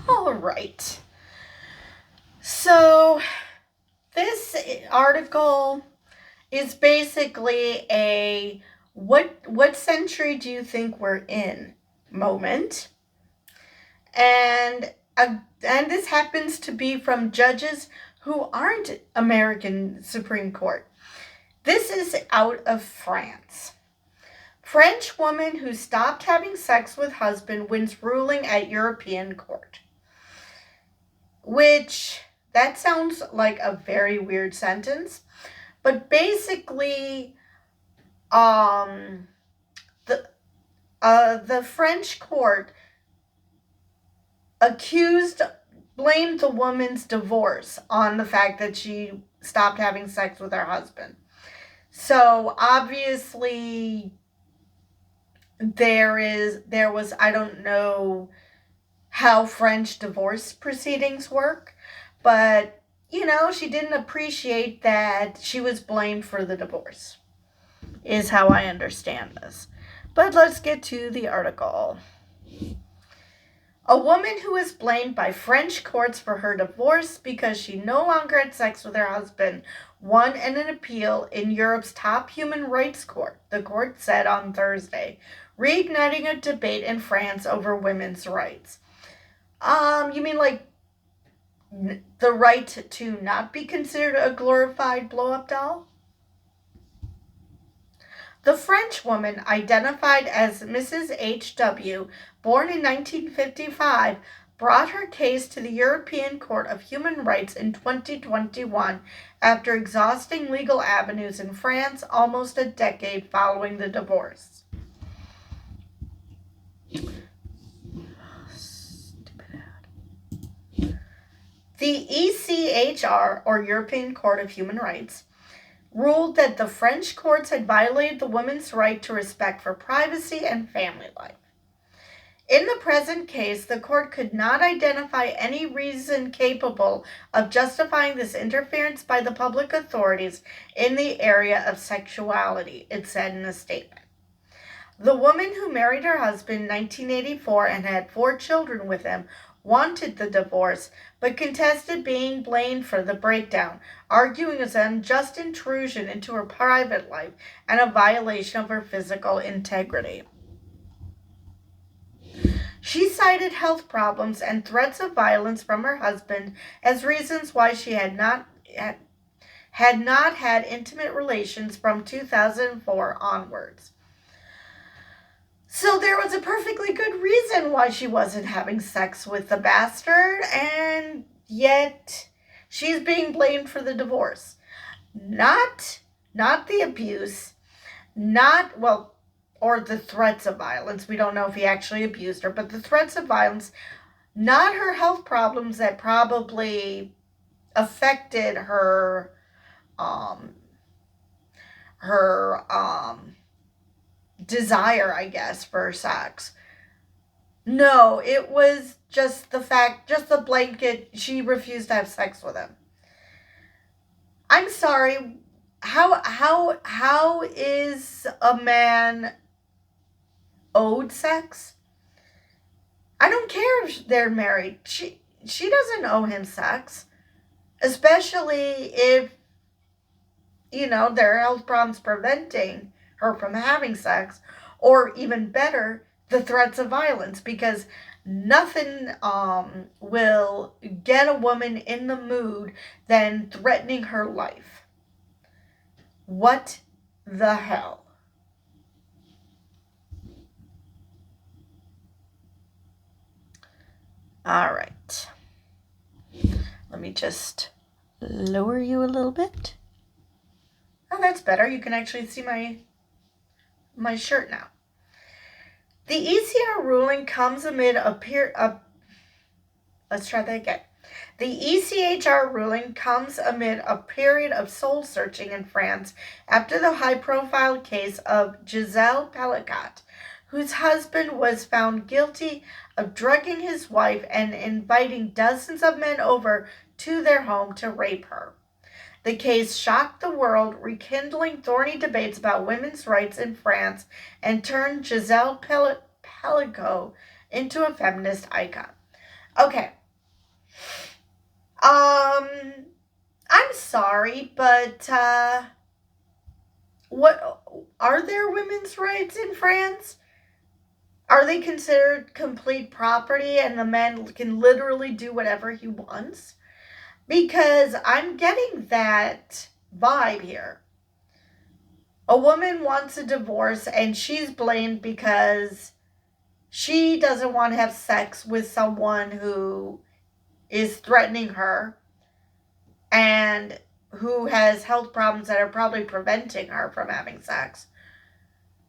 All right. So this article is basically a what century do you think we're in moment, and and this happens to be from judges who aren't American Supreme Court. This is out of France. French woman who stopped having sex with husband wins ruling at European court. Which, that sounds like a very weird sentence, but basically, the French court blamed the woman's divorce on the fact that she stopped having sex with her husband. So obviously, there was, I don't know how French divorce proceedings work, but she didn't appreciate that she was blamed for the divorce, is how I understand this. But let's get to the article. A woman who was blamed by French courts for her divorce because she no longer had sex with her husband won in an appeal in Europe's top human rights court, the court said on Thursday, reigniting a debate in France over women's rights. You mean like the right to not be considered a glorified blow-up doll? The French woman, identified as Mrs. H.W., born in 1955, brought her case to the European Court of Human Rights in 2021 after exhausting legal avenues in France almost a decade following the divorce. The ECHR, or European Court of Human Rights, ruled that the French courts had violated the woman's right to respect for privacy and family life. In the present case, the court could not identify any reason capable of justifying this interference by the public authorities in the area of sexuality, it said in a statement. The woman who married her husband in 1984 and had 4 children with him wanted the divorce, but contested being blamed for the breakdown, arguing it was an unjust intrusion into her private life and a violation of her physical integrity. She cited health problems and threats of violence from her husband as reasons why she had not had intimate relations from 2004 onwards. So there was a perfectly good reason why she wasn't having sex with the bastard, and yet she's being blamed for the divorce. Not the abuse, or the threats of violence. We don't know if he actually abused her, but the threats of violence, not her health problems that probably affected her desire, I guess, for sex. No, it was just the blanket, she refused to have sex with him. I'm sorry, how is a man owed sex? I don't care if they're married. She doesn't owe him sex, especially if there are health problems preventing her from having sex, or even better, the threats of violence, because nothing will get a woman in the mood than threatening her life. What the hell? All right. Let me just lower you a little bit. Oh, that's better. You can actually see my shirt now. The ECR ruling comes amid let's try that again. The ECHR ruling comes amid a period of soul-searching in France after the high-profile case of Giselle Pellicot, whose husband was found guilty of drugging his wife and inviting dozens of men over to their home to rape her. The case shocked the world, rekindling thorny debates about women's rights in France, and turned Giselle Pellicot into a feminist icon. Okay. I'm sorry, but what are there women's rights in France? Are they considered complete property and the man can literally do whatever he wants? Because I'm getting that vibe here. A woman wants a divorce and she's blamed because she doesn't want to have sex with someone who is threatening her and who has health problems that are probably preventing her from having sex.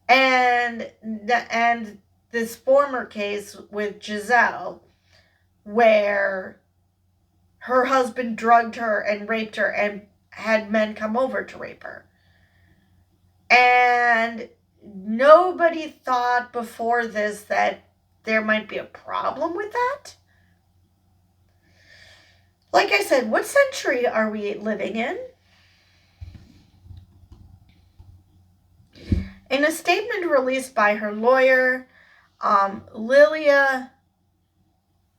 And this former case with Giselle, where her husband drugged her and raped her and had men come over to rape her. And nobody thought before this that there might be a problem with that. Like I said, what century are we living in? In a statement released by her lawyer, Lilia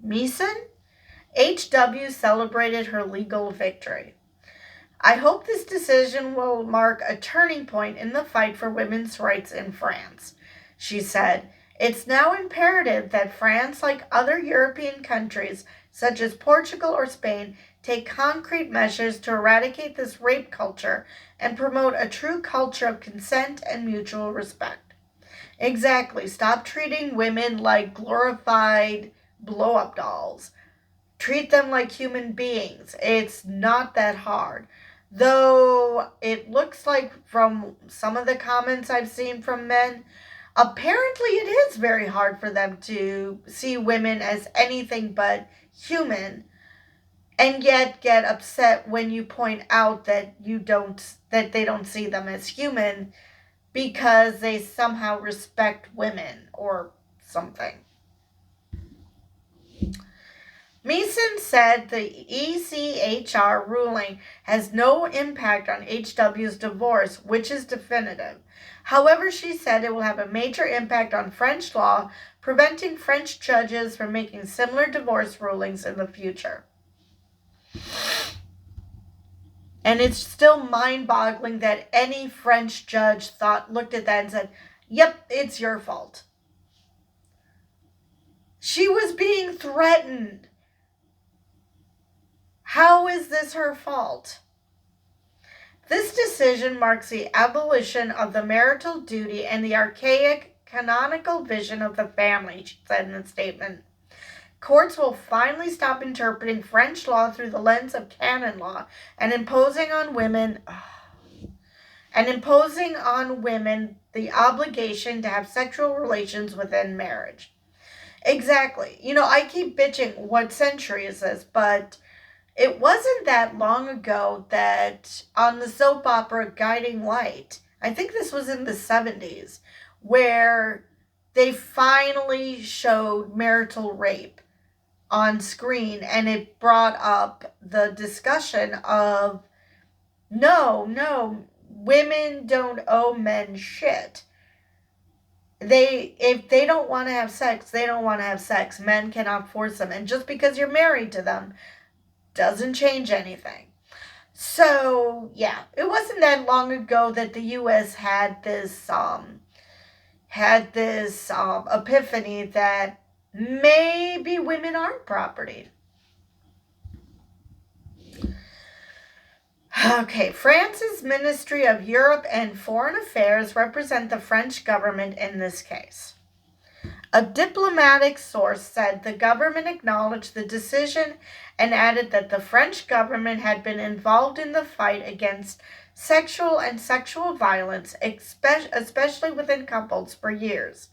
Meeson, HW celebrated her legal victory. I hope this decision will mark a turning point in the fight for women's rights in France, she said. It's now imperative that France, like other European countries such as Portugal or Spain, take concrete measures to eradicate this rape culture and promote a true culture of consent and mutual respect. Exactly. Stop treating women like glorified blow-up dolls. Treat them like human beings. It's not that hard. Though it looks like from some of the comments I've seen from men, apparently it is very hard for them to see women as anything but human, and yet get upset when you point out that they don't see them as human because they somehow respect women or something. Meeson said the ECHR ruling has no impact on HW's divorce, which is definitive. However, she said it will have a major impact on French law, preventing French judges from making similar divorce rulings in the future. And it's still mind-boggling that any French judge looked at that and said, "Yep, it's your fault." She was being threatened. How is this her fault? This decision marks the abolition of the marital duty and the archaic canonical vision of the family, she said in a statement. Courts will finally stop interpreting French law through the lens of canon law and imposing on women the obligation to have sexual relations within marriage. Exactly. I keep bitching, what century is this? But it wasn't that long ago that on the soap opera Guiding Light, I think this was in the 70s, where they finally showed marital rape on screen, and it brought up the discussion of no, women don't owe men shit. If they don't want to have sex, they don't want to have sex. Men cannot force them. And just because you're married to them doesn't change anything. So, yeah, it wasn't that long ago that the U.S. had this epiphany that maybe women aren't property. Okay, France's Ministry of Europe and Foreign Affairs represent the French government in this case. A diplomatic source said the government acknowledged the decision and added that the French government had been involved in the fight against sexual violence, especially within couples, for years.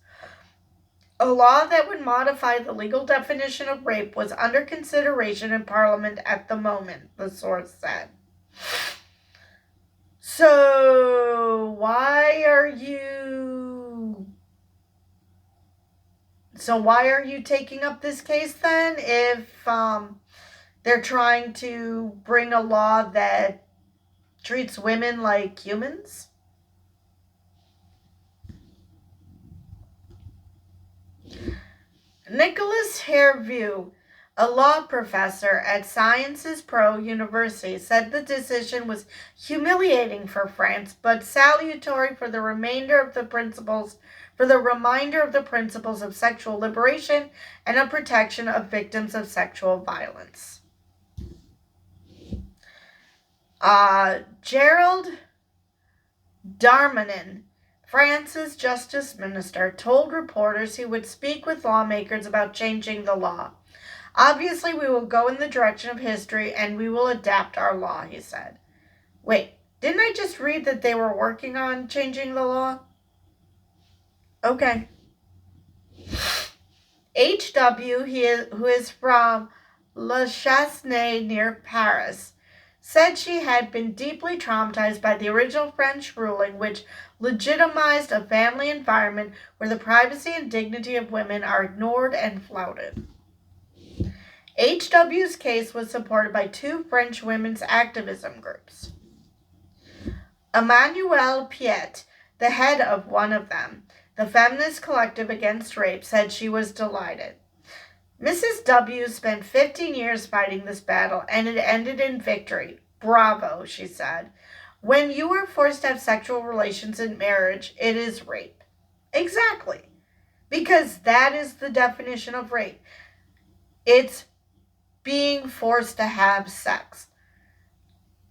A law that would modify the legal definition of rape was under consideration in Parliament at the moment, the source said. So why are you taking up this case then if they're trying to bring a law that treats women like humans? Nicholas Hervieux, a law professor at Sciences Po University, said the decision was humiliating for France, but salutary for the remainder of the principles of sexual liberation and of protection of victims of sexual violence. Gerald Darmanin, France's justice minister, told reporters he would speak with lawmakers about changing the law. Obviously, we will go in the direction of history and we will adapt our law, he said. Wait, didn't I just read that they were working on changing the law? Okay. H.W., who is from Le Chassenay near Paris, said she had been deeply traumatized by the original French ruling, which legitimized a family environment where the privacy and dignity of women are ignored and flouted. H.W.'s case was supported by 2 French women's activism groups. Emmanuelle Piet, the head of one of them, the Feminist Collective Against Rape, said she was delighted. Mrs. W. spent 15 years fighting this battle, and it ended in victory. Bravo, she said. When you are forced to have sexual relations in marriage, it is rape. Exactly. Because that is the definition of rape. It's being forced to have sex.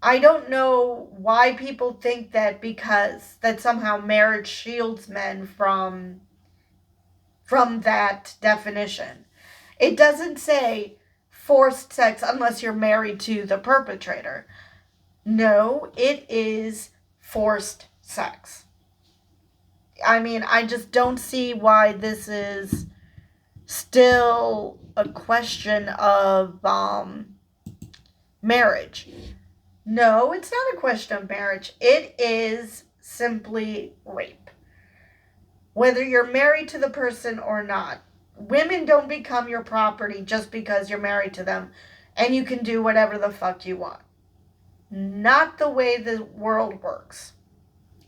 I don't know why people think that because that somehow marriage shields men from that definition. It doesn't say forced sex unless you're married to the perpetrator. No, it is forced sex. I mean, I just don't see why this is still a question of marriage. No, it's not a question of marriage. It is simply rape. Whether you're married to the person or not. Women don't become your property just because you're married to them and you can do whatever the fuck you want. Not the way the world works.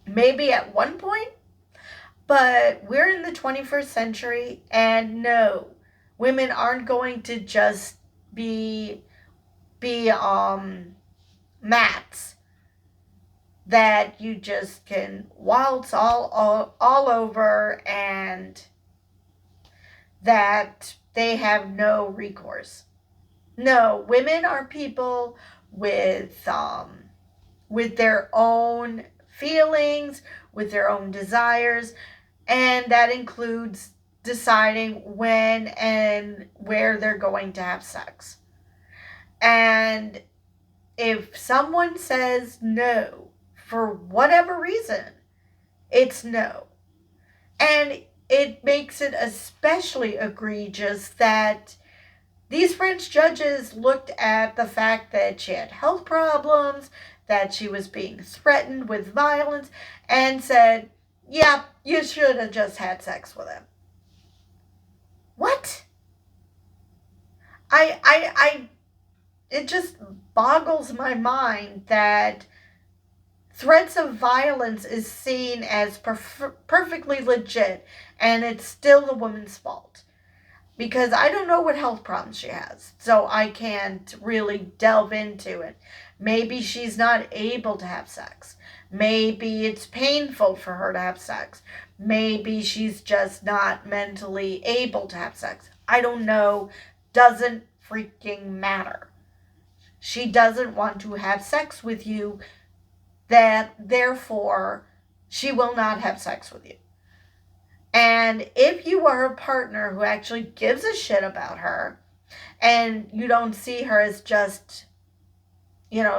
Maybe at one point, but we're in the 21st century and no, women aren't going to just be mats that you just can waltz all over and that they have no recourse. No, women are people with their own feelings, with their own desires, and that includes deciding when and where they're going to have sex. And if someone says no, for whatever reason, it's no. And it makes it especially egregious that these French judges looked at the fact that she had health problems, that she was being threatened with violence, and said, yeah, you should have just had sex with him. What? It just boggles my mind that threats of violence is seen as perfectly legit, and it's still the woman's fault. Because I don't know what health problems she has, so I can't really delve into it. Maybe she's not able to have sex. Maybe it's painful for her to have sex. Maybe she's just not mentally able to have sex. I don't know. Doesn't freaking matter. She doesn't want to have sex with you, therefore she will not have sex with you. And if you are a partner who actually gives a shit about her and you don't see her as just,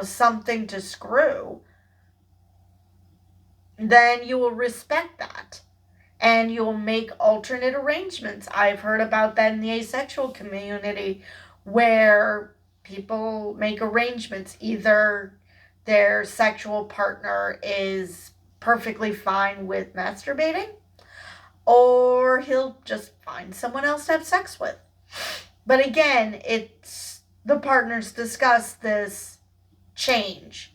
something to screw, then you will respect that. And you will make alternate arrangements. I've heard about that in the asexual community where people make arrangements. Either their sexual partner is perfectly fine with masturbating, or he'll just find someone else to have sex with. But again, it's the partners discuss this change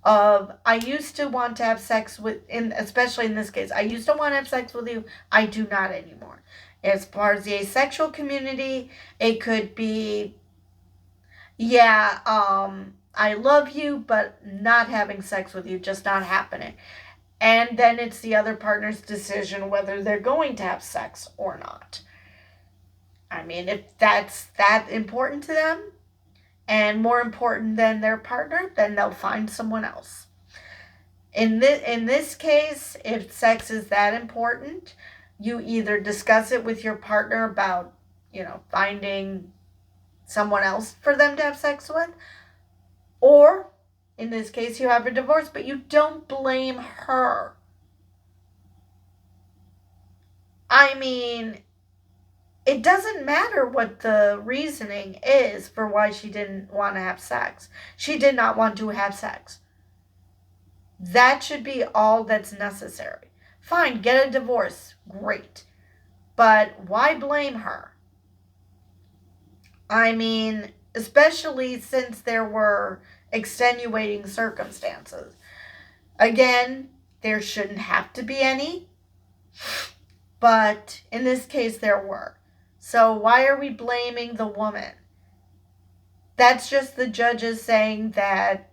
of, I used to want to have sex with, especially in this case, I used to want to have sex with you, I do not anymore. As far as the asexual community, it could be, yeah, I love you, but not having sex with you, just not happening. And then it's the other partner's decision whether they're going to have sex or not. I mean, if that's that important to them and more important than their partner, then they'll find someone else. In this case, if sex is that important, you either discuss it with your partner about, finding someone else for them to have sex with, or in this case, you have a divorce, but you don't blame her. I mean, it doesn't matter what the reasoning is for why she didn't want to have sex. She did not want to have sex. That should be all that's necessary. Fine, get a divorce. Great. But why blame her? I mean, especially since there were extenuating circumstances. Again, there shouldn't have to be any, but in this case there were. So why are we blaming the woman? That's just the judges saying that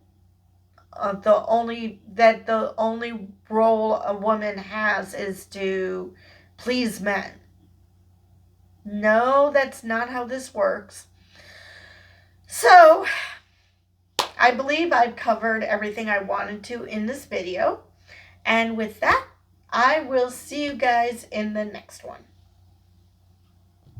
the only role a woman has is to please men. No, that's not how this works. So, I believe I've covered everything I wanted to in this video. And with that, I will see you guys in the next one.